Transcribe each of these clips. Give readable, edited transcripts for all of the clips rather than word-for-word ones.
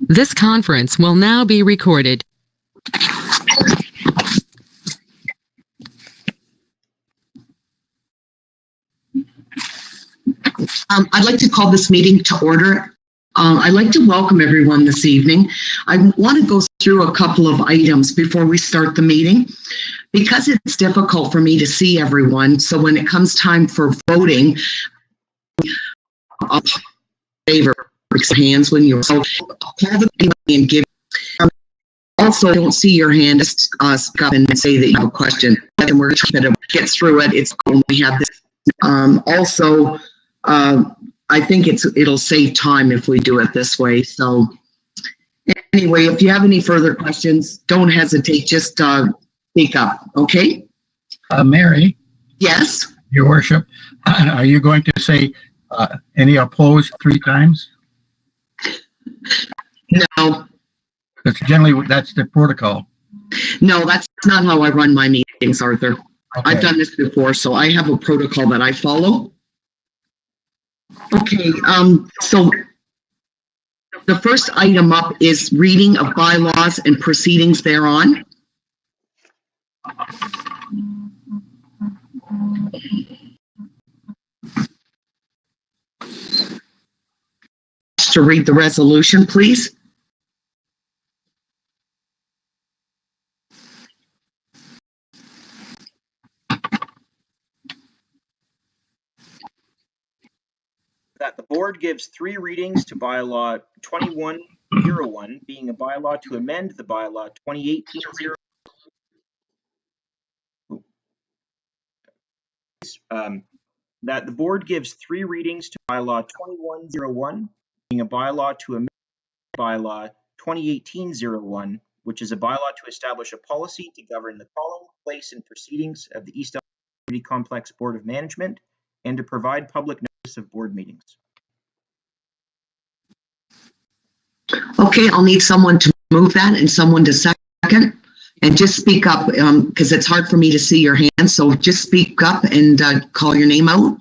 This conference will now be recorded. I'd like to call this meeting to order. I'd like to welcome everyone this evening. I want to go through a couple of items before we start the meeting because it's difficult for me to see everyone. So when it comes time for voting, I'll favor hands when you're so call the meeting and give. Also, don't see your hand. Just speak up and say that you have a question, and we're trying to get through it. It's when we have this. Also, I think it'll save time if we do it this way. So, anyway, if you have any further questions, don't hesitate. Just speak up. Okay. Mary. Yes. Your Worship, are you going to say any opposed 3 times? No. That's generally that's the protocol. No, that's not how I run my meetings, Arthur. Okay. I've done this before, so I have a protocol that I follow. Okay, so the first item up is reading of bylaws and proceedings thereon. To read the resolution, please. That the board gives 3 readings to bylaw 2101, being a bylaw to amend the bylaw 2018-0. That the board gives 3 readings to bylaw 2101, being a bylaw to amend bylaw 2018-01, which is a bylaw to establish a policy to govern the calling, place, and proceedings of the East Elgin Community Complex Board of Management, and to provide public notice of board meetings. Okay, I'll need someone to move that and someone to second. And just speak up because it's hard for me to see your hand. So just speak up and call your name out.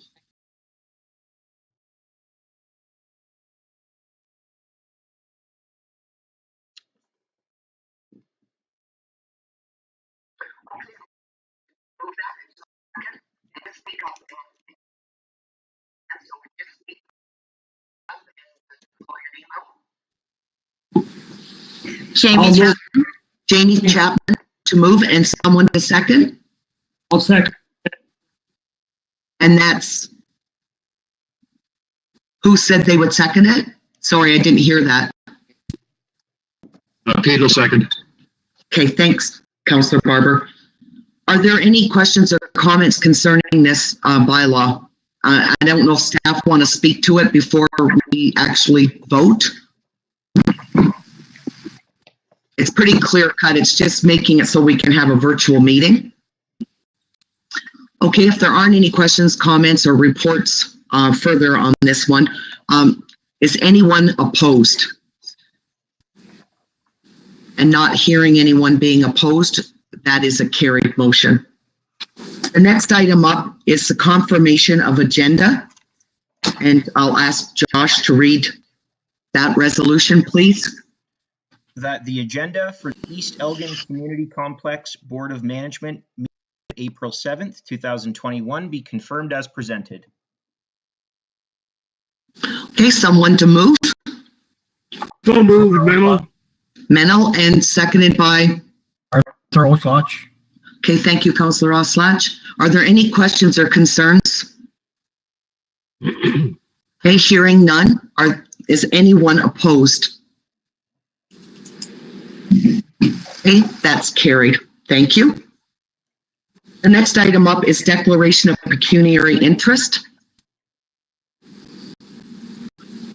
Jamie Chapman to move and someone to second. I'll second. And that's who said they would second it? Sorry, I didn't hear that. Kate will second. Okay, thanks, Councillor Barber. Are there any questions or comments concerning this bylaw? I don't know if staff want to speak to it before we actually vote. It's pretty clear cut. It's just making it so we can have a virtual meeting. Okay, if there aren't any questions, comments, or reports further on this one, is anyone opposed? And not hearing anyone being opposed, that is a carried motion. The next item up is the confirmation of agenda. And I'll ask Josh to read that resolution, please. That the agenda for the East Elgin Community Complex Board of Management meeting April 7th, 2021 be confirmed as presented. Okay, someone to move? So moved, Mennel. Mennel, and seconded by? Arthur Oslach. Okay, thank you, Councillor Oslach. Are there any questions or concerns? Okay, hearing none. Is anyone opposed? Okay, that's carried. Thank you. The next item up is declaration of pecuniary interest.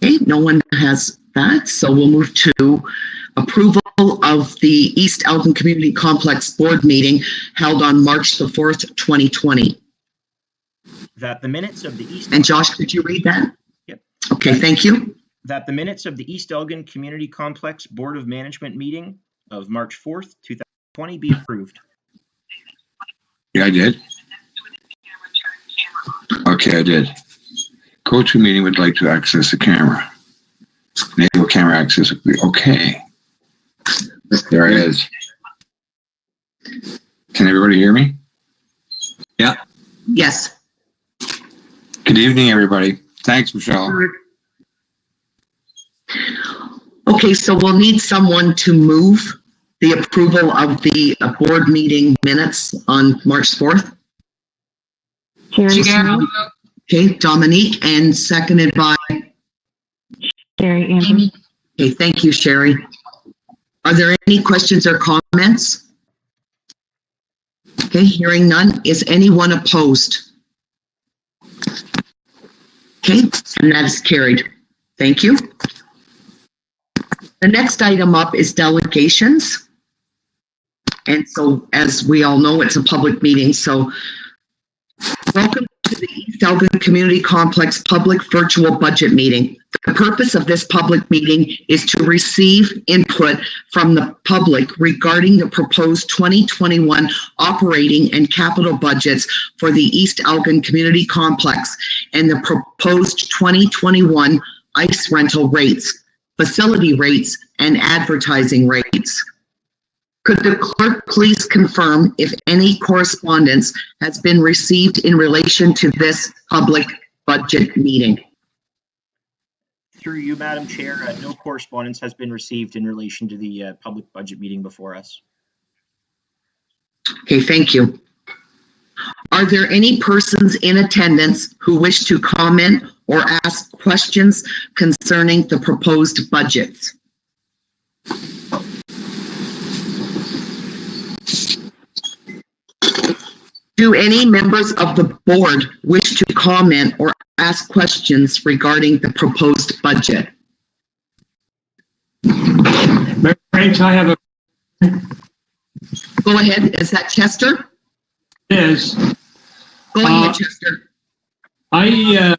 Okay, no one has that, so we'll move to approval of the East Elgin Community Complex Board meeting held on March the 4th, 2020. That the minutes of the East... And Josh, could you read that? Yep. Okay, thank you. That the minutes of the East Elgin Community Complex Board of Management meeting of March 4th, 2020 be approved. Yeah, I did. Okay, I did. Go to meeting would like to access the camera. Enable camera access. Okay. There it is. Can everybody hear me? Yeah. Yes. Good evening, everybody. Thanks, Michelle. Okay, so we'll need someone to move the approval of the board meeting minutes on March 4th. Sherry. Okay, Dominique, and seconded by Sherry Andrews. Okay, thank you, Sherry. Are there any questions or comments? Okay, hearing none. Is anyone opposed? Okay, and that is carried. Thank you. The next item up is delegations. And so, as we all know, it's a public meeting. So, welcome to the East Elgin Community Complex Public Virtual Budget Meeting. The purpose of this public meeting is to receive input from the public regarding the proposed 2021 operating and capital budgets for the East Elgin Community Complex and the proposed 2021 ICE rental rates, facility rates, and advertising rates. Could the clerk please confirm if any correspondence has been received in relation to this public budget meeting? Through you, Madam Chair, no correspondence has been received in relation to the public budget meeting before us. Okay, thank you. Are there any persons in attendance who wish to comment or ask questions concerning the proposed budgets? Do any members of the board wish to comment or ask questions regarding the proposed budget? Frank, I have a Go ahead. Is that Chester? quiz. Go ahead, Chester. I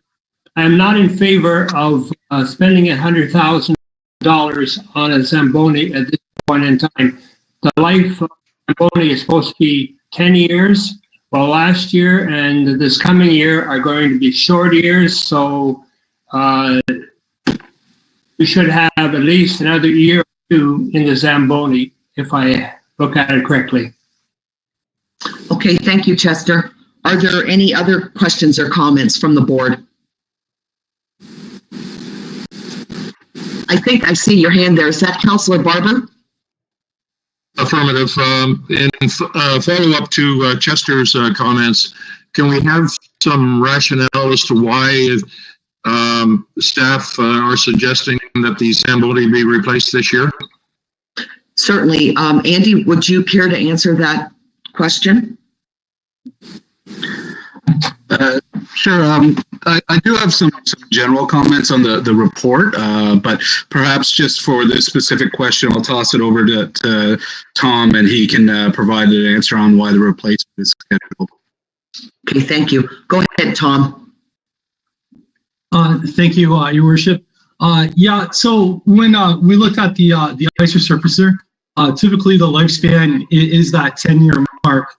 am not in favor of spending $100,000 on a Zamboni at this point in time. The life of Zamboni is supposed to be 10 years. Well, last year and this coming year are going to be short years, so we should have at least another year or two in the Zamboni, if I look at it correctly. Okay, thank you, Chester. Are there any other questions or comments from the board? I think I see your hand there. Is that Councillor Barber? Affirmative. In follow-up to Chester's comments, can we have some rationale as to why staff are suggesting that the Zamboni be replaced this year? Certainly. Andy, would you care to answer that question? Sure. I do have some general comments on the report, but perhaps just for this specific question, I'll toss it over to Tom, and he can provide an answer on why the replacement is scheduled. Okay, thank you. Go ahead, Tom. Thank you, Your Worship. Yeah, so when we looked at the ice resurfacer, typically the lifespan is that 10-year mark.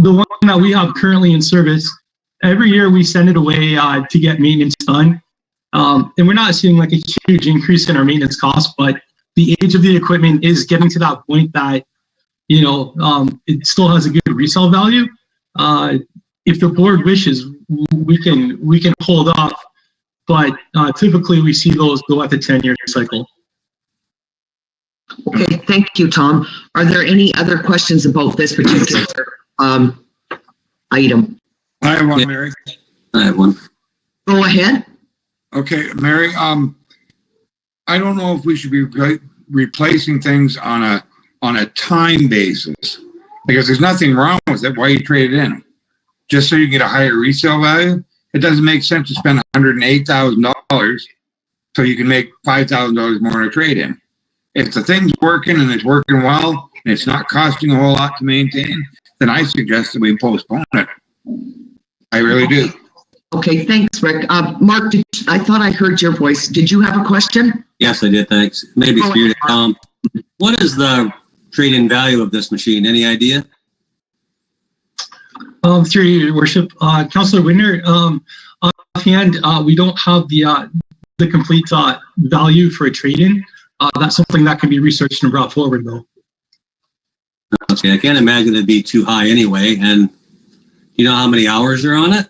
The one that we have currently in service, every year we send it away to get maintenance done. And we're not seeing like a huge increase in our maintenance costs, but the age of the equipment is getting to that point that, you know, it still has a good resale value. If the board wishes, we can hold off, but typically we see those go at the 10-year cycle. Okay, thank you, Tom. Are there any other questions about this particular item? I have one, Mary. I have one. Go ahead. Okay, Mary. I don't know if we should be replacing things on a time basis. Because there's nothing wrong with it. Why you trade it in? Just so you get a higher resale value? It doesn't make sense to spend $108,000 so you can make $5,000 more in a trade-in. If the thing's working and it's working well and it's not costing a whole lot to maintain, then I suggest that we postpone it. I really do. Okay, thanks, Rick. Mark, I thought I heard your voice. Did you have a question? Yes, I did. Thanks. Maybe for you, Tom. What is the trade-in value of this machine? Any idea? Through your worship, Councillor Winter, offhand, we don't have the complete value for a trade-in. That's something that can be researched and brought forward, though. Okay, I can't imagine it'd be too high anyway. And you know how many hours are on it?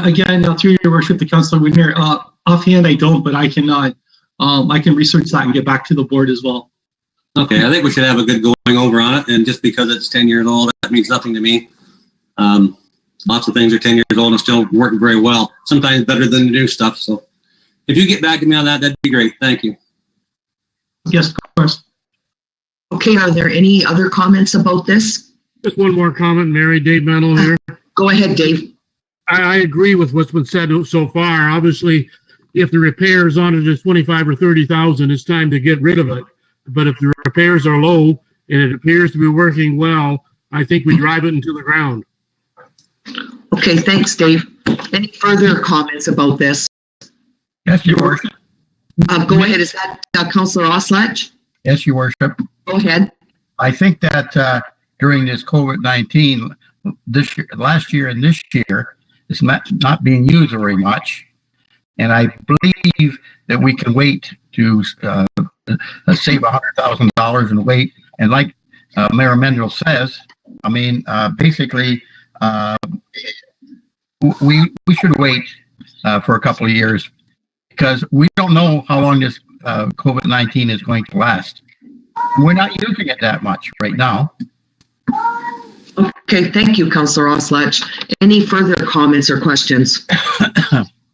Again, through your worship, the Councillor Winter, offhand, I don't, but I can research that and get back to the board as well. Okay, I think we should have a good going over on it. And just because it's 10 years old, that means nothing to me. Lots of things are 10 years old and still working very well. Sometimes better than the new stuff. So if you get back to me on that, that'd be great. Thank you. Yes, of course. Okay, are there any other comments about this? Just one more comment, Mary. Dave Mendel here. Go ahead, Dave. I agree with what's been said so far. Obviously, if the repairs on it is 25 or 30,000, it's time to get rid of it. But if the repairs are low and it appears to be working well, I think we drive it into the ground. Okay, thanks, Dave. Any further comments about this? Yes, Your Worship. Go ahead. Is that Councillor Oslach? Yes, Your Worship. Go ahead. I think that during this COVID-19, last year and this year, it's not being used very much. And I believe that we can wait to save $100,000 and wait. And like Mayor Mendel says, I mean, basically, we should wait for a couple of years because we don't know how long this COVID-19 is going to last. We're not using it that much right now. Okay, thank you, Councillor Oslach. Any further comments or questions?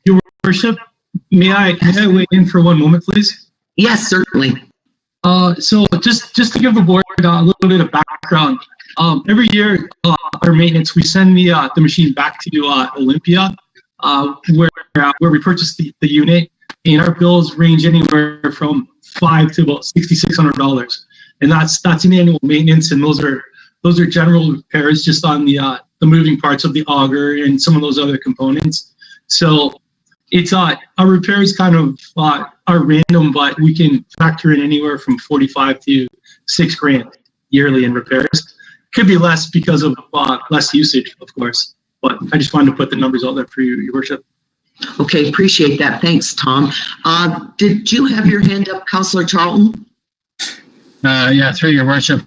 Your Worship, may I weigh in for one moment, please? Yes, certainly. So just to give the board a little bit of background, every year our maintenance, we send the machine back to Olympia, where we purchase the unit, and our bills range anywhere from $500 to about $6,600, and that's an annual maintenance, and those are general repairs just on the moving parts of the auger and some of those other components. So it's our repairs kind of are random, but we can factor in anywhere from 45 to $6,000 yearly in repairs. Could be less because of less usage, of course. But I just wanted to put the numbers out there for you, Your Worship. Okay, appreciate that. Thanks, Tom. Did you have your hand up, Councillor Charlton? Yeah, through Your Worship.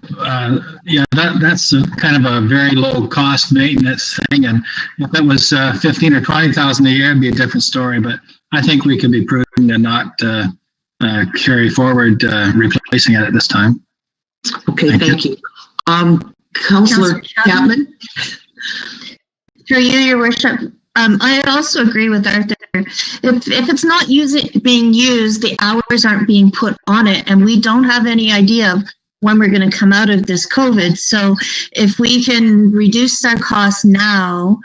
Yeah, that's kind of a very low cost maintenance thing, and if it was 15 or 20,000 a year, it'd be a different story. But I think we can be prudent and not carry forward replacing it at this time. Okay, thank you. Councillor Chapman. Through you, Your Worship. I also agree with Arthur. If it's not being used, the hours aren't being put on it, and we don't have any idea of when we're going to come out of this COVID. So if we can reduce our costs now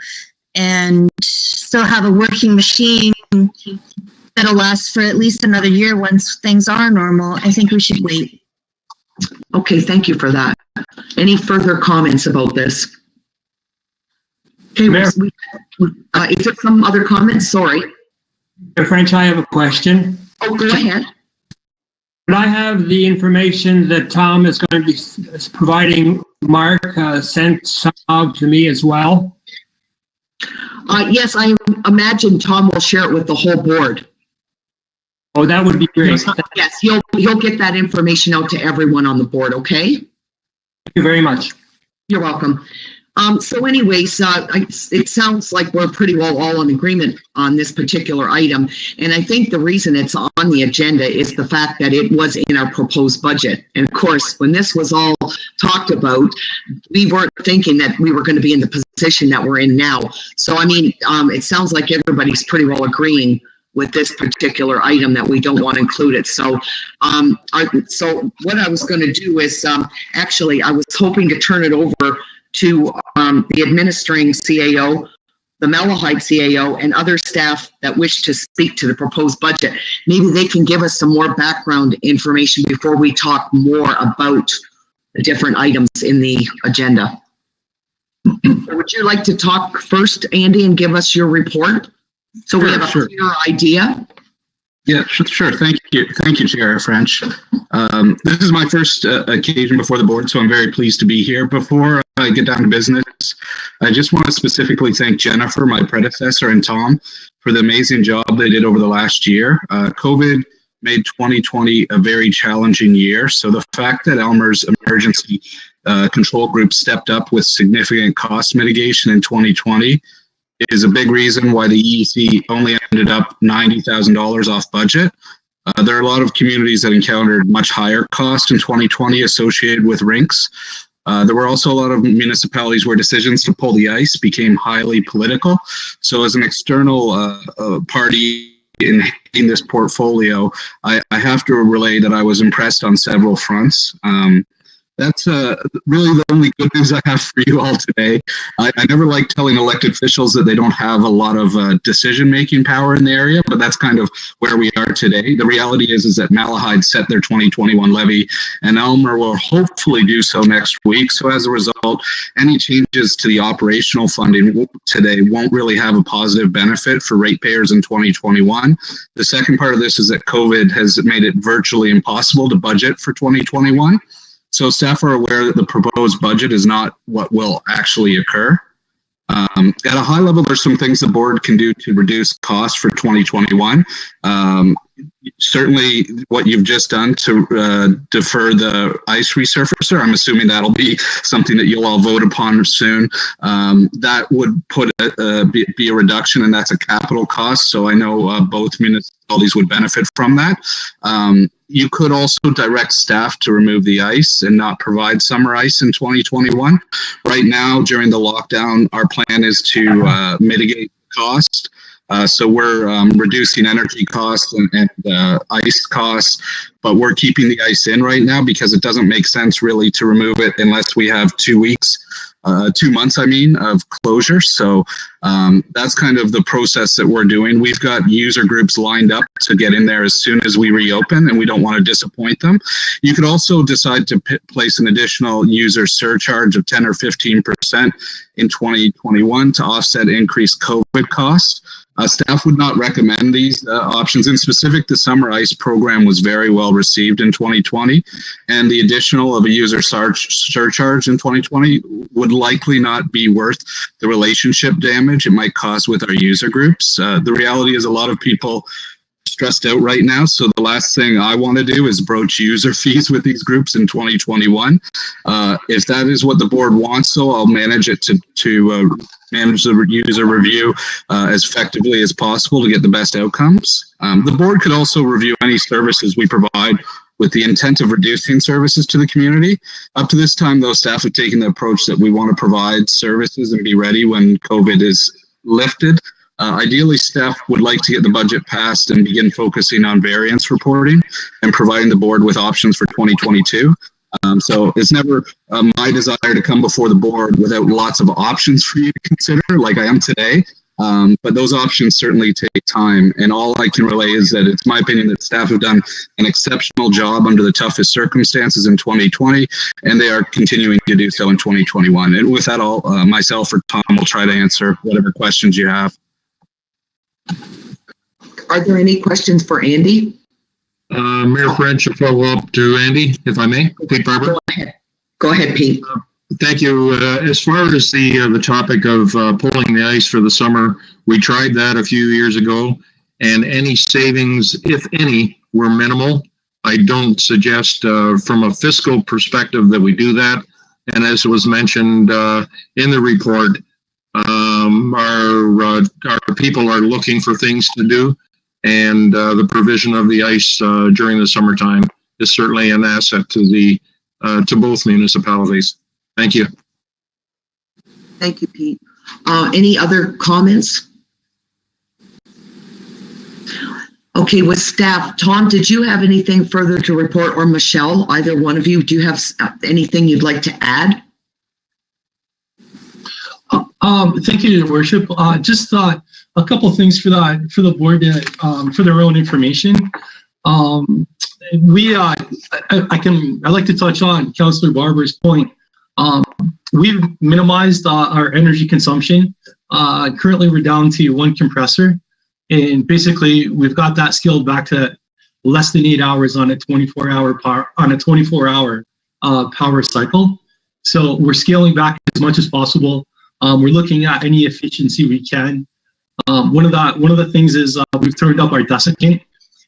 and still have a working machine that'll last for at least another year once things are normal, I think we should wait. Okay, thank you for that. Any further comments about this? Okay, is there some other comments? Sorry. French, I have a question. Oh, go ahead. Would I have the information that Tom is going to be providing Mark sent somehow to me as well? Yes, I imagine Tom will share it with the whole board. Oh, that would be great. Yes, he'll get that information out to everyone on the board, okay? Thank you very much. You're welcome. So anyways, it sounds like we're pretty well all in agreement on this particular item. And I think the reason it's on the agenda is the fact that it was in our proposed budget. And of course, when this was all talked about, we weren't thinking that we were going to be in the position that we're in now. So, I mean, it sounds like everybody's pretty well agreeing with this particular item that we don't want to include it. So, so what I was going to do is, actually, I was hoping to turn it over to the administering CAO, the Malahide CAO, and other staff that wish to speak to the proposed budget. Maybe they can give us some more background information before we talk more about the different items in the agenda. Would you like to talk first, Andy, and give us your report so we have a clear idea? Yeah, sure. Thank you, Chair French. This is my first occasion before the board, so I'm very pleased to be here. Before I get down to business, I just want to specifically thank Jennifer, my predecessor, and Tom for the amazing job they did over the last year. COVID made 2020 a very challenging year, so the fact that Elmer's emergency control group stepped up with significant cost mitigation in 2020 is a big reason why the EEC only ended up $90,000 off budget. There are a lot of communities that encountered much higher cost in 2020 associated with rinks. There were also a lot of municipalities where decisions to pull the ice became highly political. So as an external party in this portfolio, I have to relay that I was impressed on several fronts. That's really the only good news I have for you all today. I never like telling elected officials that they don't have a lot of decision-making power in the area, but that's kind of where we are today. The reality is that Malahide set their 2021 levy, and Elmer will hopefully do so next week. So as a result, any changes to the operational funding today won't really have a positive benefit for ratepayers in 2021. The second part of this is that COVID has made it virtually impossible to budget for 2021. So staff are aware that the proposed budget is not what will actually occur. At a high level, there's some things the board can do to reduce costs for 2021. Certainly what you've just done to defer the ice resurfacer, I'm assuming that'll be something that you'll all vote upon soon. That would be a reduction, and that's a capital cost. So I know both municipalities would benefit from that. You could also direct staff to remove the ice and not provide summer ice in 2021. Right now, during the lockdown, our plan is to mitigate cost. So we're reducing energy costs and ice costs, but we're keeping the ice in right now because it doesn't make sense really to remove it unless we have 2 months, of closure. So that's kind of the process that we're doing. We've got user groups lined up to get in there as soon as we reopen, and we don't want to disappoint them. You could also decide to place an additional user surcharge of 10 or 15% in 2021 to offset increased COVID costs. Staff would not recommend these options. In specific, the summer ice program was very well received in 2020, and the additional of a user surcharge in 2020 would likely not be worth the relationship damage it might cause with our user groups. The reality is a lot of people stressed out right now, so the last thing I want to do is broach user fees with these groups in 2021. If that is what the board wants, so I'll manage it to manage the user review as effectively as possible to get the best outcomes. The board could also review any services we provide with the intent of reducing services to the community. Up to this time, though, staff have taken the approach that we want to provide services and be ready when COVID is lifted. Ideally, staff would like to get the budget passed and begin focusing on variance reporting and providing the board with options for 2022. So it's never my desire to come before the board without lots of options for you to consider, like I am today. But those options certainly take time. And all I can relay is that it's my opinion that staff have done an exceptional job under the toughest circumstances in 2020, and they are continuing to do so in 2021. And with that, all myself or Tom will try to answer whatever questions you have. Are there any questions for Andy? Mayor French, a follow-up to Andy, if I may. Pete Barber. Go ahead, Pete. Thank you. As far as the topic of pulling the ice for the summer, we tried that a few years ago, and any savings, if any, were minimal. I don't suggest from a fiscal perspective that we do that. And as was mentioned in the report, our people are looking for things to do, and the provision of the ice during the summertime is certainly an asset to both municipalities. Thank you. Thank you, Pete. Any other comments? Okay, with staff, Tom, did you have anything further to report, or Michelle, either one of you, do you have anything you'd like to add? Thank you, Your Worship. Just a couple of things for the board for their own information. I'd like to touch on Councillor Barber's point. We've minimized our energy consumption. Currently, we're down to one compressor, and basically we've got that scaled back to less than 8 hours on a 24-hour power cycle. So we're scaling back as much as possible. We're looking at any efficiency we can. One of the things is we've turned up our desiccant,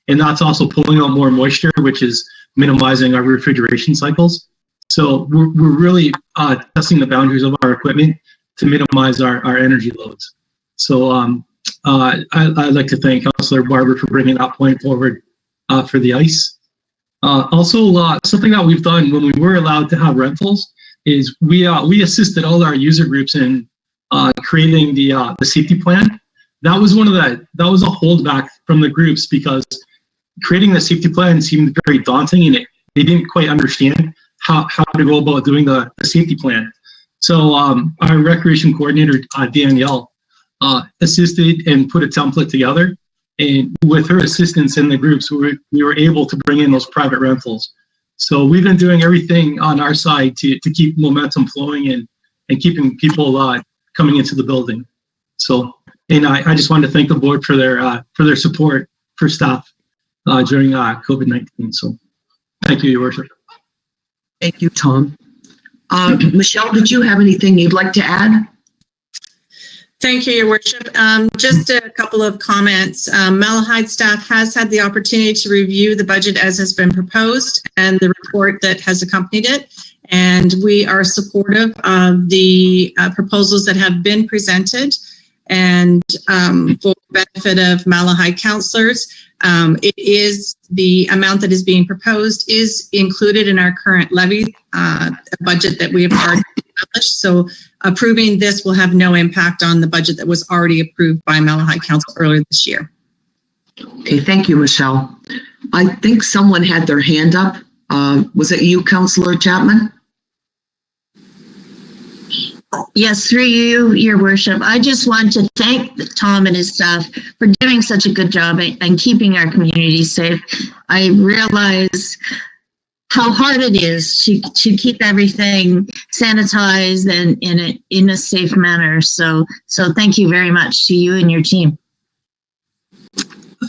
and that's also pulling out more moisture, which is minimizing our refrigeration cycles. So we're really testing the boundaries of our equipment to minimize our energy loads. So I'd like to thank Councillor Barber for bringing that point forward for the ice. Also, something that we've done when we were allowed to have rentals is we assisted all our user groups in creating the safety plan. That was a holdback from the groups because creating the safety plan seemed very daunting, and they didn't quite understand how to go about doing the safety plan. So our recreation coordinator, Danielle, assisted and put a template together. And with her assistance in the groups, we were able to bring in those private rentals. So we've been doing everything on our side to keep momentum flowing and keeping people coming into the building. So, and I just wanted to thank the board for their support for staff during COVID-19. So thank you, Your Worship. Thank you, Tom. Michelle, did you have anything you'd like to add? Thank you, Your Worship. Just a couple of comments. Malahide staff has had the opportunity to review the budget as has been proposed and the report that has accompanied it. And we are supportive of the proposals that have been presented. And for the benefit of Malahide councillors, it is the amount that is being proposed is included in our current levy budget that we have already established. So approving this will have no impact on the budget that was already approved by Malahide Council earlier this year. Okay, thank you, Michelle. I think someone had their hand up. Was it you, Councillor Chapman? Yes, through you, Your Worship. I just want to thank Tom and his staff for doing such a good job and keeping our community safe. I realize how hard it is to keep everything sanitized and in a safe manner. So thank you very much to you and your team.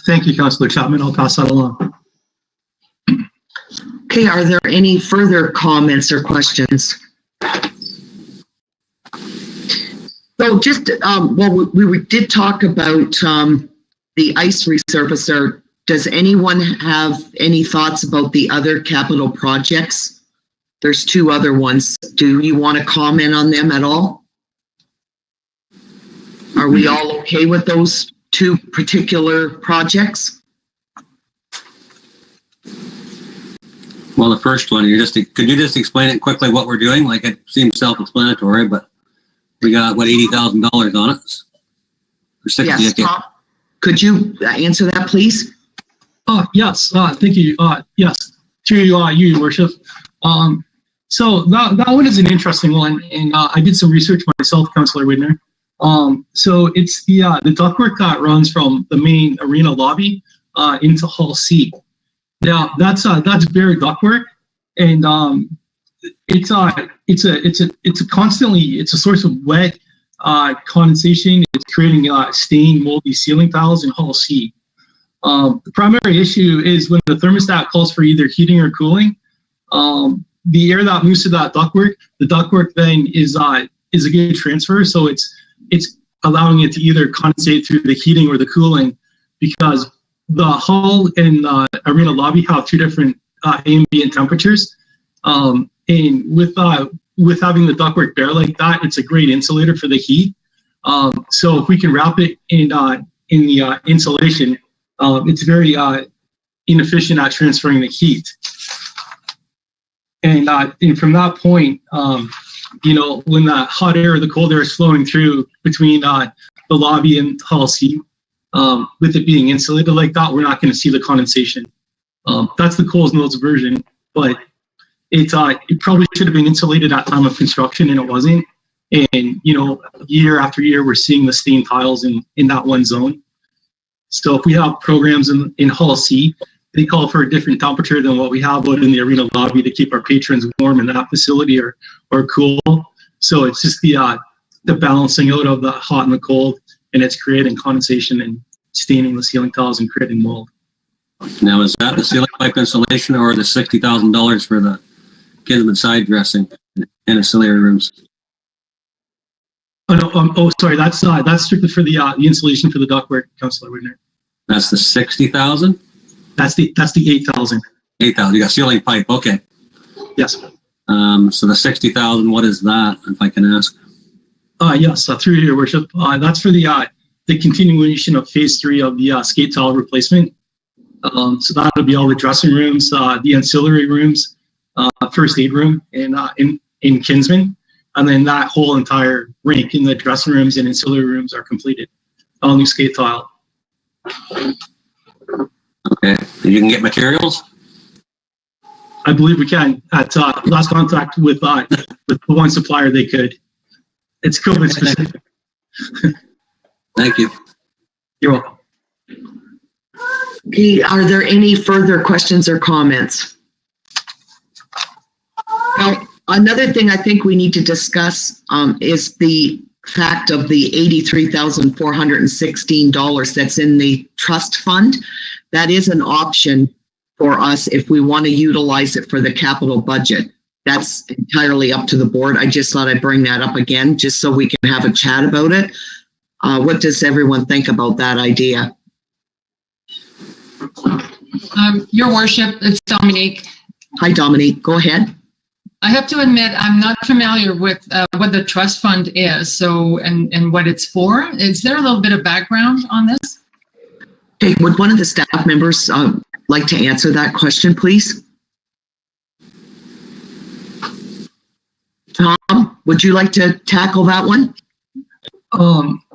Thank you, Councillor Chapman. I'll pass that along. Okay, are there any further comments or questions? So just, we did talk about the ice resurfacer. Does anyone have any thoughts about the other capital projects? There's two other ones. Do you want to comment on them at all? Are we all okay with those two particular projects? Well, the first one, could you just explain it quickly what we're doing? Like, it seems self-explanatory, but we got, what, $80,000 on it? Or 60, yes, Tom, could you answer that, please? Yes, thank you. Yes, to you, Your Worship. So that one is an interesting one, and I did some research myself, Councillor Widner. So it's the ductwork that runs from the main arena lobby into Hall C. Now that's bare ductwork, and it's a source of wet condensation. It's creating stained, moldy ceiling tiles in Hall C. The primary issue is when the thermostat calls for either heating or cooling, the air that moves to that ductwork, the ductwork then is a good transfer. So it's allowing it to either condensate through the heating or the cooling, because the hall and the arena lobby have two different ambient temperatures. And with having the ductwork bare like that, it's a great insulator for the heat. So if we can wrap it in the insulation, it's very inefficient at transferring the heat. And from that point, when the hot air or the cold air is flowing through between the lobby and Hall C, with it being insulated like that, we're not going to see the condensation. That's the Coles Notes version, but it probably should have been insulated at time of construction, and it wasn't. And, you know, year after year, we're seeing the stained tiles in that one zone. So if we have programs in Hall C, they call for a different temperature than what we have out in the arena lobby to keep our patrons warm in that facility or cool. So it's just the balancing out of the hot and the cold, and it's creating condensation and staining the ceiling tiles and creating mold. Now, is that the ceiling pipe insulation or the $60,000 for the Kinsman side dressing in ancillary rooms? Oh no! Sorry. That's strictly for the insulation for the ductwork, Councillor Widner. That's the 60,000. That's the 8,000. 8,000. You got ceiling pipe. Okay. Yes. So the 60,000. What is that, if I can ask? Yes. Through your worship, that's for the continuation of phase 3 of the skate tile replacement. So that'll be all the dressing rooms, the ancillary rooms, first aid room in Kinsman. And then that whole entire rink in the dressing rooms and ancillary rooms are completed. All new skate tile. Okay. You can get materials? I believe we can. At last contact with the one supplier, they could. It's COVID specific. Thank you. You're welcome. Okay, are there any further questions or comments? Now, another thing I think we need to discuss is the fact of the $83,416 that's in the trust fund. That is an option for us if we want to utilize it for the capital budget. That's entirely up to the board. I just thought I'd bring that up again, just so we can have a chat about it. What does everyone think about that idea? Your Worship, it's Dominique. Hi, Dominique. Go ahead. I have to admit, I'm not familiar with what the trust fund is, and what it's for. Is there a little bit of background on this? Okay, would one of the staff members like to answer that question, please? Tom, would you like to tackle that one?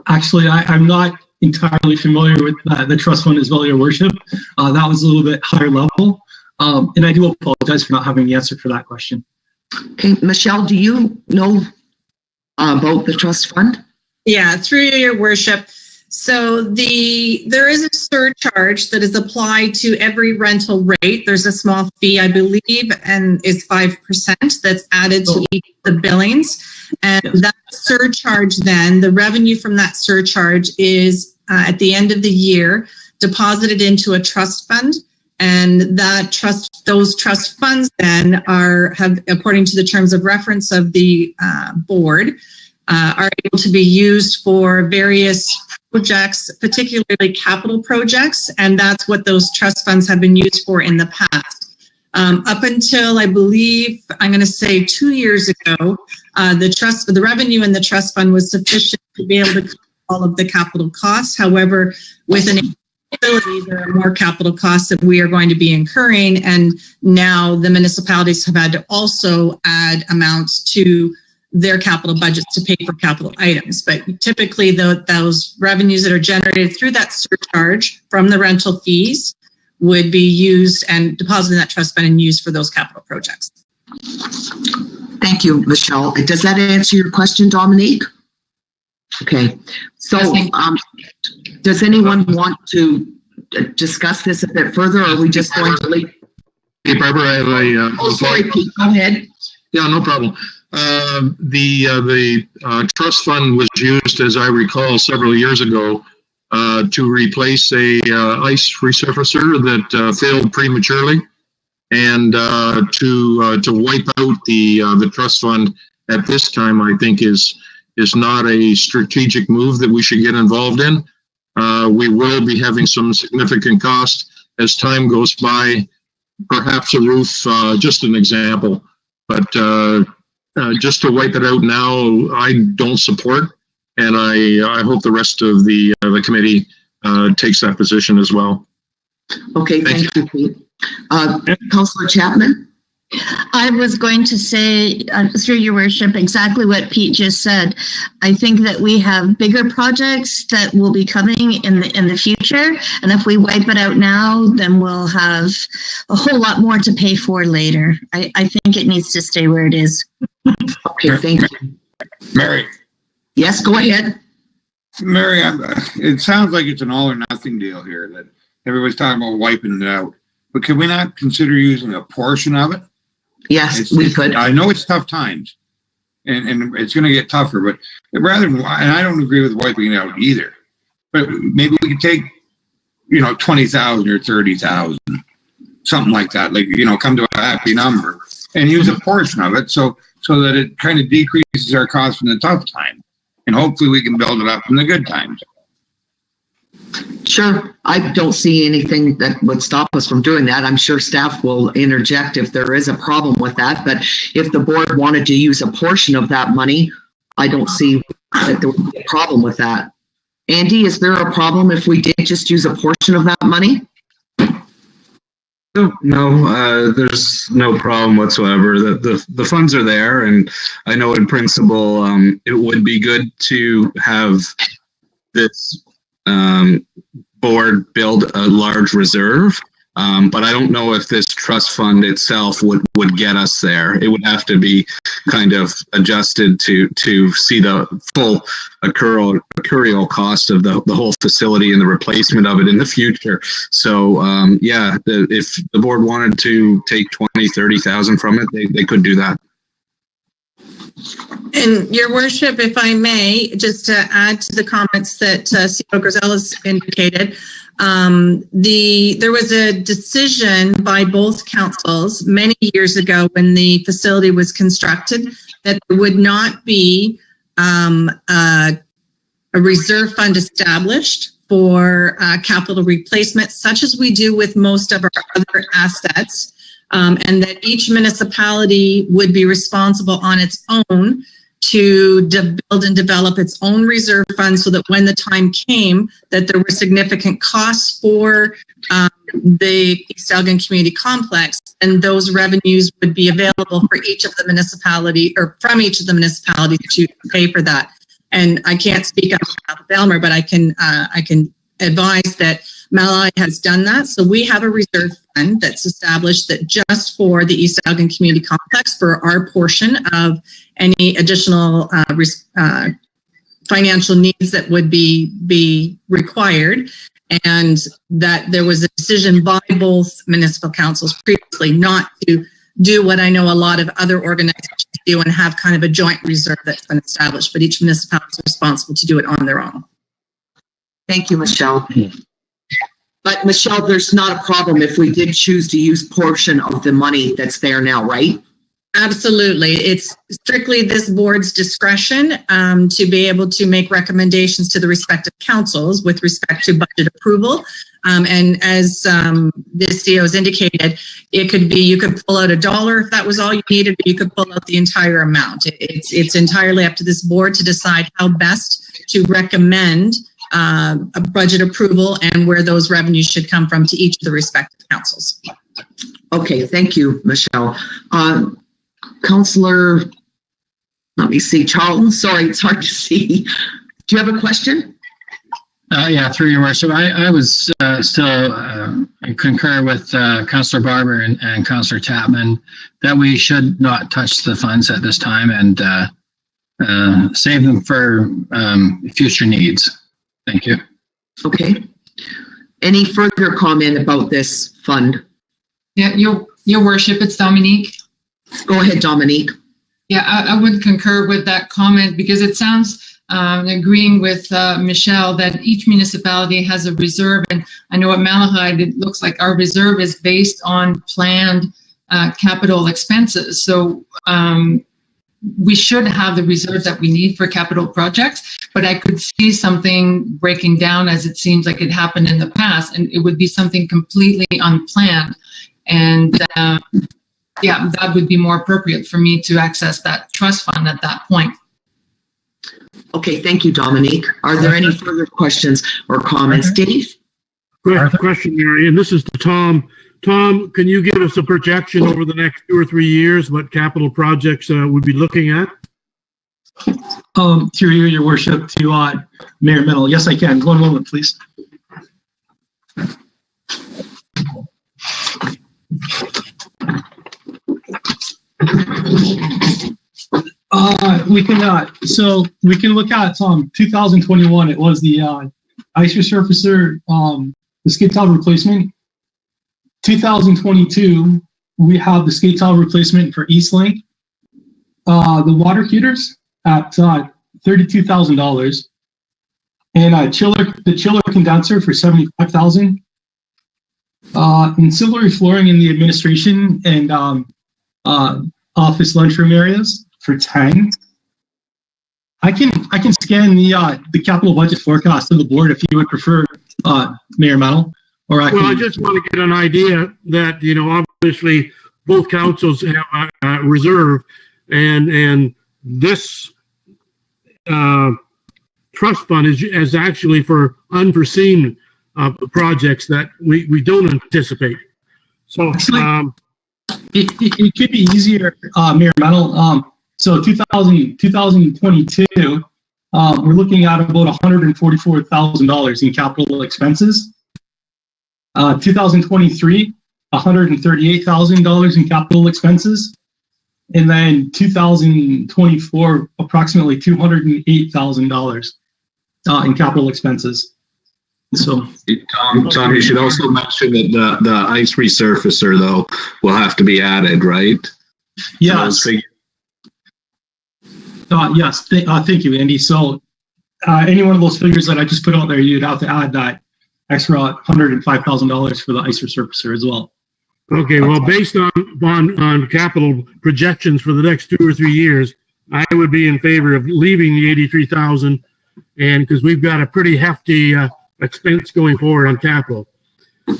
Actually, I'm not entirely familiar with the trust fund as well, Your Worship. That was a little bit higher level. And I do apologize for not having the answer for that question. Okay, Michelle, do you know about the trust fund? Yeah, through Your Worship. So there is a surcharge that is applied to every rental rate. There's a small fee, I believe, and is 5% that's added to each of the billings. And that surcharge then, the revenue from that surcharge is at the end of the year deposited into a trust fund. And those trust funds then have, according to the terms of reference of the board, are able to be used for various projects, particularly capital projects, and that's what those trust funds have been used for in the past. Up until, I believe, I'm going to say 2 years ago, the revenue in the trust fund was sufficient to be able to cover all of the capital costs. However, with an facility, there are more capital costs that we are going to be incurring, and now the municipalities have had to also add amounts to their capital budgets to pay for capital items. But typically those revenues that are generated through that surcharge from the rental fees would be used and deposited in that trust fund and used for those capital projects. Thank you, Michelle. Does that answer your question, Dominique? Okay, so does anyone want to discuss this a bit further, or are we just going to leave? Hey, Barbara, I have a... sorry, Pete, go ahead. Yeah, no problem. The trust fund was used, as I recall, several years ago to replace a ice resurfacer that failed prematurely, and to wipe out the trust fund at this time, I think is not a strategic move that we should get involved in. We will be having some significant cost as time goes by. Perhaps a roof, just an example, but just to wipe it out now, I don't support, and I hope the rest of the committee takes that position as well. Okay, thank you, Pete. Councillor Chapman? I was going to say, through your worship, exactly what Pete just said. I think that we have bigger projects that will be coming in the future, and if we wipe it out now, then we'll have a whole lot more to pay for later. I think it needs to stay where it is. Okay, thank you. Mary. Yes, go ahead. Mary, it sounds like it's an all or nothing deal here, that everybody's talking about wiping it out. But can we not consider using a portion of it? Yes, we could. I know it's tough times, and it's going to get tougher, but rather than, and I don't agree with wiping it out either, but maybe we could take, 20,000 or 30,000, something like that, come to a happy number and use a portion of it so that it kind of decreases our costs in the tough time. And hopefully we can build it up in the good times. Sure. I don't see anything that would stop us from doing that. I'm sure staff will interject if there is a problem with that. But if the board wanted to use a portion of that money, I don't see that there would be a problem with that. Andy, is there a problem if we did just use a portion of that money? No, there's no problem whatsoever. The funds are there, and I know in principle it would be good to have this board build a large reserve, but I don't know if this trust fund itself would get us there. It would have to be kind of adjusted to see the full accrual cost of the whole facility and the replacement of it in the future. So if the board wanted to take 20, 30,000 from it, they could do that. And your worship, if I may, just to add to the comments that CEO Griselles indicated, there was a decision by both councils many years ago when the facility was constructed that there would not be a reserve fund established for capital replacement, such as we do with most of our other assets. And that each municipality would be responsible on its own to build and develop its own reserve fund, so that when the time came that there were significant costs for the East Elgin Community Complex, and those revenues would be available for each of the municipality, or from each of the municipalities, to pay for that. And I can't speak on behalf of Elmer, but I can advise that Malai has done that. So we have a reserve fund that's established that just for the East Elgin Community Complex, for our portion of any additional financial needs that would be required. And that there was a decision by both municipal councils previously not to do what I know a lot of other organizations do and have kind of a joint reserve that's been established, but each municipality is responsible to do it on their own. Thank you, Michelle. But Michelle, there's not a problem if we did choose to use portion of the money that's there now, right? Absolutely. It's strictly this board's discretion to be able to make recommendations to the respective councils with respect to budget approval. And as the CEO has indicated, it could be, you could pull out $1 if that was all you needed, but you could pull out the entire amount. It's entirely up to this board to decide how best to recommend a budget approval and where those revenues should come from to each of the respective councils. Okay, thank you, Michelle. Councillor, let me see, Charles, sorry, it's hard to see. Do you have a question? Yeah, through your worship. I was still concur with Councillor Barber and Councillor Tapman that we should not touch the funds at this time and save them for future needs. Thank you. Okay. Any further comment about this fund? Yeah, your worship, it's Dominique. Go ahead, Dominique. Yeah, I would concur with that comment, because it sounds, agreeing with Michelle, that each municipality has a reserve. And I know at Malahide, it looks like our reserve is based on planned capital expenses. So we should have the reserve that we need for capital projects, but I could see something breaking down as it seems like it happened in the past, and it would be something completely unplanned. And yeah, that would be more appropriate for me to access that trust fund at that point. Okay, thank you, Dominique. Are there any further questions or comments? Dave? Question, Mary, and this is to Tom Tom, can you give us a projection over the next 2 or 3 years, what capital projects we'd be looking at? Through you, your worship, to Mayor Mennel. Yes, I can. 1 moment, please. We can look at 2021. It was the ice resurfacer, the skate tile replacement. 2022, we have the skate tile replacement for Eastlink. The water heaters at $32,000, and the chiller condenser for $75,000. Ancillary flooring in the administration and office lunchroom areas for 10. I can scan the capital budget forecast to the board if you would prefer, Mayor Mennel. Or I just want to get an idea that, obviously both councils have a reserve, and this trust fund is actually for unforeseen projects that we don't anticipate. So it could be easier, Mayor Mennel. So 2022, we're looking at about $144,000 in capital expenses. 2023, $138,000 in capital expenses. And then 2024, approximately $208,000 in capital expenses. So, Tom, you should also mention that the ice resurfacer, though, will have to be added, right? Yes. Yes. Thank you, Andy. So, any one of those figures that I just put out there, you'd have to add that extra $105,000 for the ice resurfacer as well. Okay, well, based on capital projections for the next 2 or 3 years, I would be in favor of leaving the $83,000, and because we've got a pretty hefty expense going forward on capital.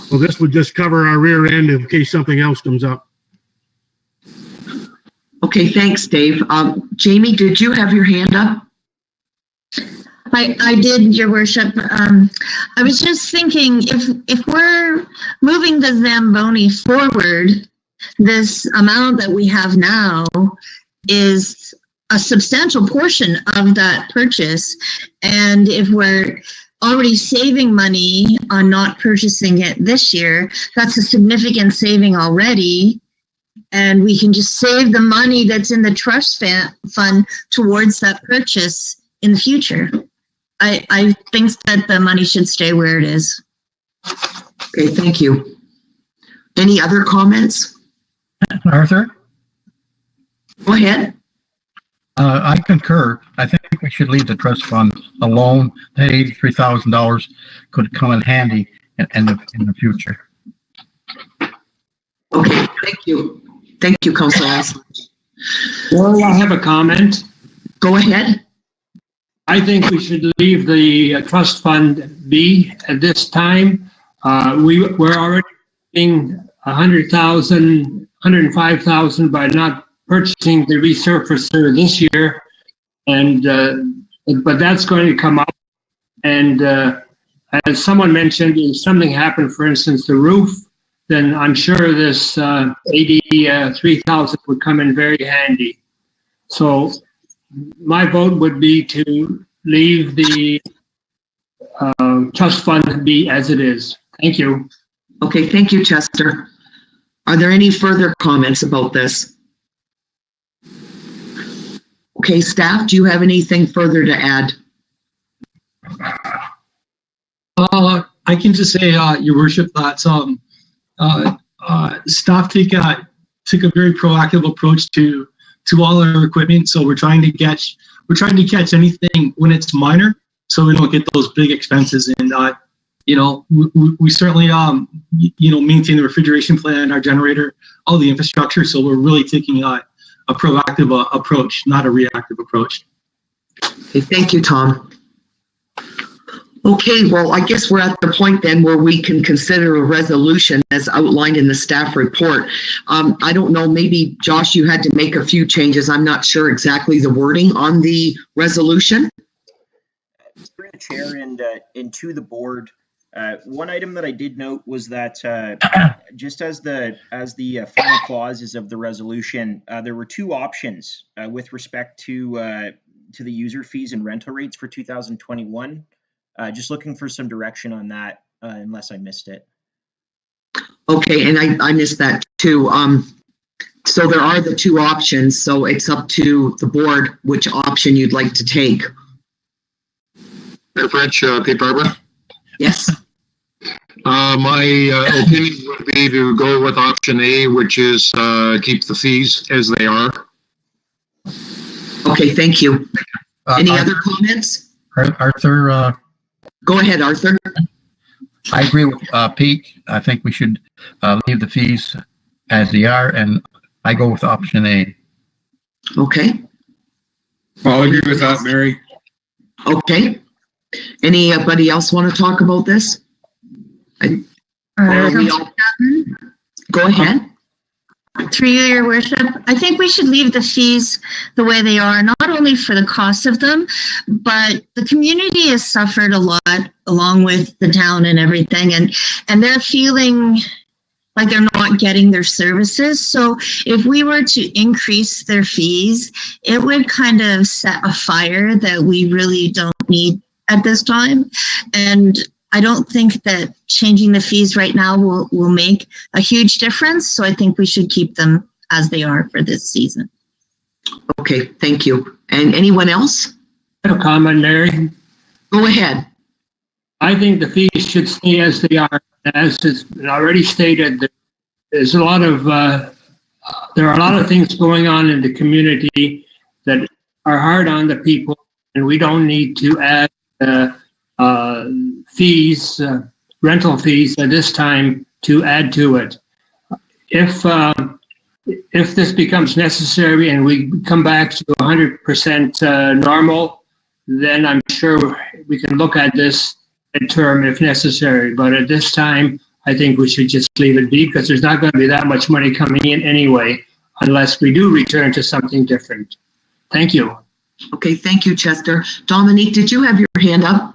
So this would just cover our rear end in case something else comes up. Okay, thanks, Dave. Jamie, did you have your hand up? I did, Your Worship. I was just thinking, if we're moving the Zamboni forward, this amount that we have now is a substantial portion of that purchase. And if we're already saving money on not purchasing it this year, that's a significant saving already. And we can just save the money that's in the trust fund towards that purchase in the future. I think that the money should stay where it is. Okay, thank you. Any other comments? Arthur? Go ahead. I concur. I think we should leave the trust fund alone. The $83,000 could come in handy in the future. Okay, thank you. Thank you, Councilor. Well, I have a comment. Go ahead. I think we should leave the trust fund be at this time. We're already paying $100,000, $105,000 by not purchasing the resurfacer this year, and but that's going to come up. And as someone mentioned, if something happened, for instance, the roof, then I'm sure this $83,000 would come in very handy. So my vote would be to leave the trust fund be as it is. Thank you. Okay, thank you, Chester. Are there any further comments about this? Okay, staff, do you have anything further to add? I can just say, Your Worship, that staff took a very proactive approach to all our equipment. So we're trying to catch anything when it's minor, so we don't get those big expenses. And we certainly maintain the refrigeration plant, our generator, all the infrastructure. So we're really taking a proactive approach, not a reactive approach. Okay, thank you, Tom. Okay, well, I guess we're at the point then where we can consider a resolution as outlined in the staff report. I don't know, maybe Josh, you had to make a few changes. I'm not sure exactly the wording on the resolution. Through the chair and to the board, One item that I did note was that just as the final clauses of the resolution, there were two options with respect to the user fees and rental rates for 2021. Just looking for some direction on that, unless I missed it. Okay, and I missed that too. So there are the two options, so it's up to the board which option you'd like to take. French, Pete Barber? Yes. My opinion would be to go with option A, which is keep the fees as they are. Okay, thank you. Any other comments? Arthur? Go ahead, Arthur. I agree with Pete. I think we should leave the fees as they are, and I go with option A. Okay. I'll agree with that, Mary. Okay. Anybody else want to talk about this? Go ahead. Through you, Your Worship, I think we should leave the fees the way they are, not only for the cost of them, but the community has suffered a lot along with the town and everything, and they're feeling like they're not getting their services. So if we were to increase their fees, it would kind of set a fire that we really don't need at this time. And I don't think that changing the fees right now will make a huge difference. So I think we should keep them as they are for this season. Okay, thank you. And anyone else? A comment, Larry. Go ahead. I think the fees should stay as they are. As has been already stated, there's a lot of there are a lot of things going on in the community that are hard on the people, and we don't need to add fees, rental fees at this time to add to it. If this becomes necessary and we come back to 100% normal, then I'm sure we can look at this term if necessary. But at this time, I think we should just leave it be, because there's not going to be that much money coming in anyway, unless we do return to something different. Thank you. Okay, thank you, Chester. Dominique, did you have your hand up?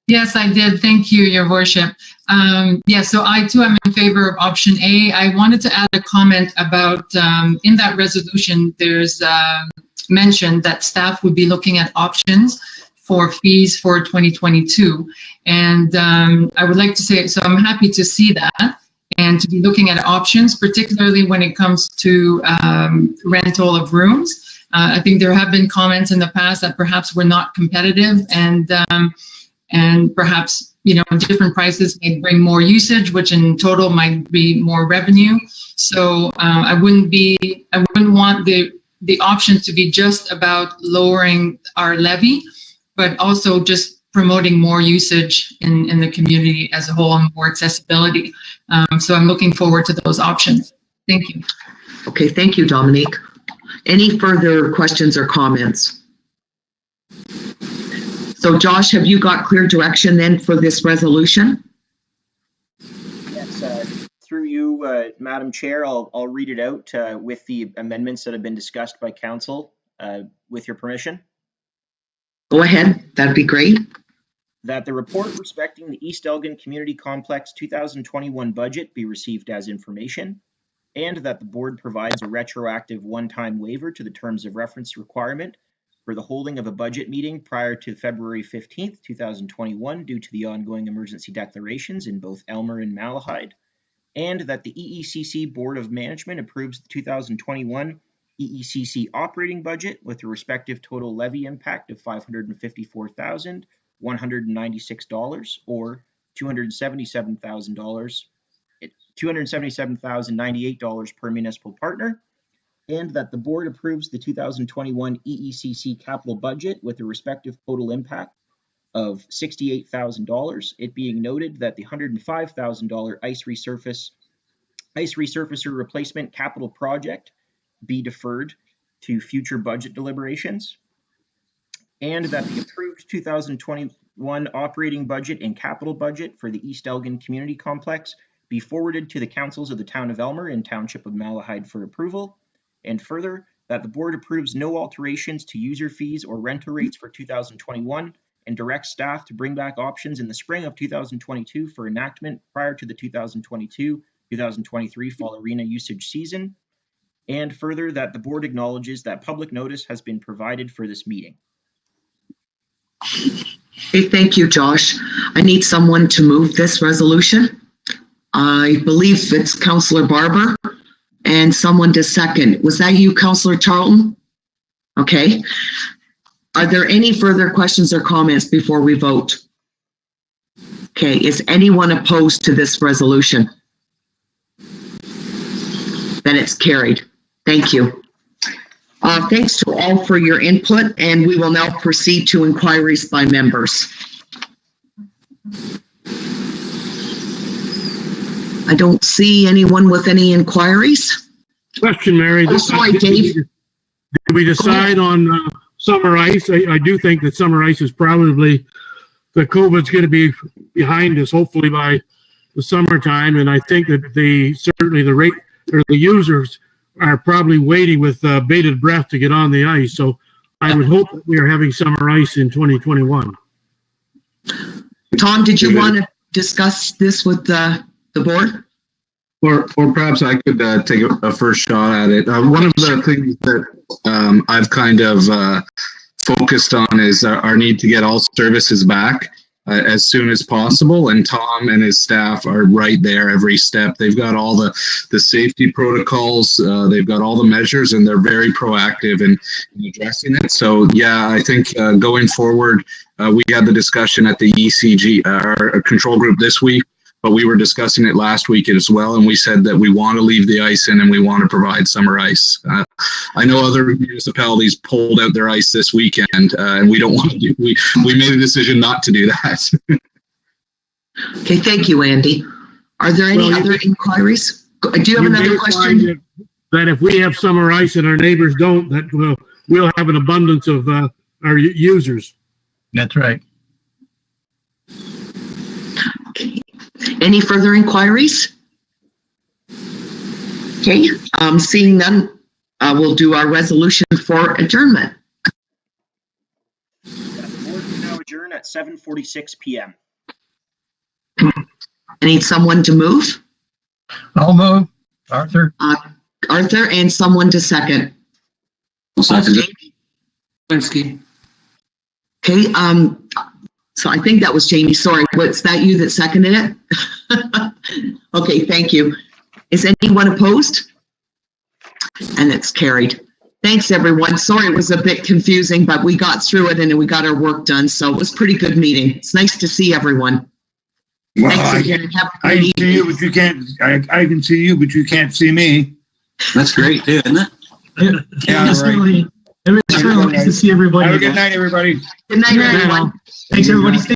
Yes, I did. Thank you, Your Worship. So I too am in favor of option A. I wanted to add a comment about in that resolution, there's mentioned that staff would be looking at options for fees for 2022. And I would like to say, so I'm happy to see that and to be looking at options, particularly when it comes to rental of rooms. I think there have been comments in the past that perhaps we're not competitive, and perhaps, different prices may bring more usage, which in total might be more revenue. So I wouldn't want the option to be just about lowering our levy, but also just promoting more usage in the community as a whole and more accessibility. So I'm looking forward to those options. Thank you. Okay, thank you, Dominique. Any further questions or comments? So Josh, have you got clear direction then for this resolution? Yes, through you, Madam Chair, I'll read it out with the amendments that have been discussed by Council, with your permission. Go ahead, that'd be great. That the report respecting the East Elgin Community Complex 2021 budget be received as information, and that the board provides a retroactive one-time waiver to the terms of reference requirement for the holding of a budget meeting prior to February 15th, 2021 due to the ongoing emergency declarations in both Elmer and Malahide, and that the EECC Board of Management approves the 2021 EECC operating budget with a respective total levy impact of $554,196 or $277,098 per municipal partner, and that the board approves the 2021 EECC capital budget with a respective total impact of $68,000, it being noted that the $105,000 ice resurfacer replacement capital project be deferred to future budget deliberations, and that the approved 2021 operating budget and capital budget for the East Elgin Community Complex be forwarded to the councils of the Town of Elmer and Township of Malahide for approval, and further, that the board approves no alterations to user fees or rental rates for 2021 and direct staff to bring back options in the spring of 2022 for enactment prior to the 2022-2023 fall arena usage season. And further, that the board acknowledges that public notice has been provided for this meeting. Okay, thank you, Josh. I need someone to move this resolution. I believe it's Councillor Barber and someone to second. Was that you, Councillor Charlton? Okay. Are there any further questions or comments before we vote? Okay, is anyone opposed to this resolution? Then it's carried. Thank you. Thanks to all for your input, and we will now proceed to inquiries by members. I don't see anyone with any inquiries. Question, Mary. Oh, sorry, Dave. Did we decide on summer ice? I do think that summer ice is probably, the COVID's going to be behind us, hopefully by the summertime, and I think that certainly the users are probably waiting with bated breath to get on the ice. So I would hope that we are having summer ice in 2021. Tom, did you want to discuss this with the board? Or perhaps I could take a first shot at it. One of the things that I've kind of focused on is our need to get all services back as soon as possible. And Tom and his staff are right there every step. They've got all the safety protocols, they've got all the measures, and they're very proactive in addressing it. So yeah, I think going forward, we had the discussion at the EECC, our control group this week, but we were discussing it last week as well, and we said that we want to leave the ice in and we want to provide summer ice. I know other municipalities pulled out their ice this weekend, and we don't want to do. We made a decision not to do that. Okay, thank you, Andy. Are there any other inquiries? Do you have another question? That if we have summer ice and our neighbors don't, that we'll have an abundance of our users. That's right. Okay. Any further inquiries? Okay, seeing none, we'll do our resolution for adjournment. The board will now adjourn at 7:46 p.m. I need someone to move. I'll move. Arthur. Arthur, and someone to second. Linsky. Okay, so I think that was Jamie. Sorry, was that you that seconded it? Okay, thank you. Is anyone opposed? And it's carried. Thanks, everyone. Sorry, it was a bit confusing, but we got through it and we got our work done. So it was a pretty good meeting. It's nice to see everyone. Well, Thanks again. Have a I great can see you, but you can't. I can see you, but you can't see me. That's great, too, isn't it? Yeah, right. It was really nice to see everybody. Have a good night, everybody. Good night, everyone. Thanks, everybody.